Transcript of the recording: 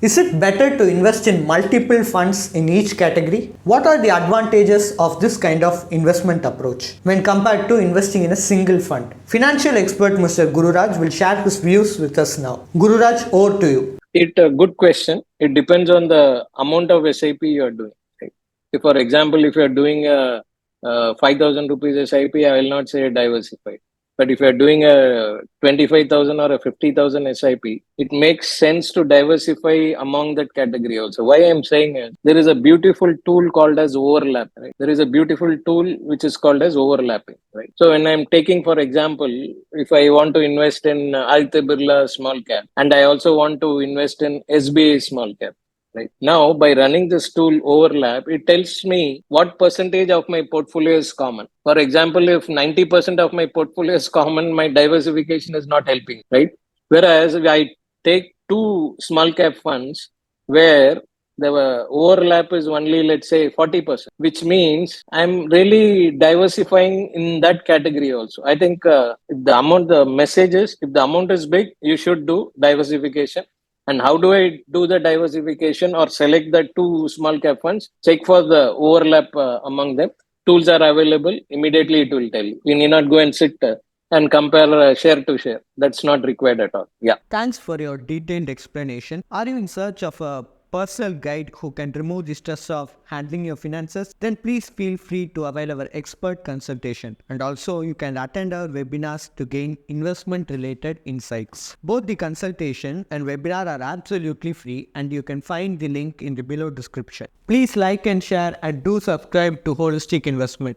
Is it better to invest in multiple funds in each category? What are the advantages of this kind of investment approach when compared to investing in a single fund? Financial expert Mr. Gururaj will share his views with us now. Gururaj, over to you. It a good question. It depends on the amount of SIP you are doing. Right? If, for example, if you are doing a 5,000 rupees SIP, I will not say diversified. But if you are doing a 25,000 or a 50,000 SIP, it makes sense to diversify among that category also. Why I am saying is there is a beautiful tool called as overlap. Right? There is a beautiful tool which is called as overlapping. Right? So when I'm taking, for example, if I want to invest in Aditya Birla small cap, and I also want to invest in SBI small cap. Right now, by running this tool overlap, it tells me what percentage of my portfolio is common. For example, if 90% of my portfolio is common, my diversification is not helping, right? Whereas if I take two small cap funds where the overlap is only, let's say, 40%, which means I'm really diversifying in that category also. I think if the message is, if the amount is big, you should do diversification. And how do I do the diversification or select the two small cap funds? Check for the overlap among them. Tools are available. Immediately it will tell you. You need not go and sit and compare share to share. That's not required at all. Yeah. Thanks for your detailed explanation. Are you in search of a personal guide who can remove the stress of handling your finances? Then please feel free to avail our expert consultation. And also you can attend our webinars to gain investment related insights. Both the consultation and webinar are absolutely free and you can find the link in the below description. Please like and share and do subscribe to Holistic Investment.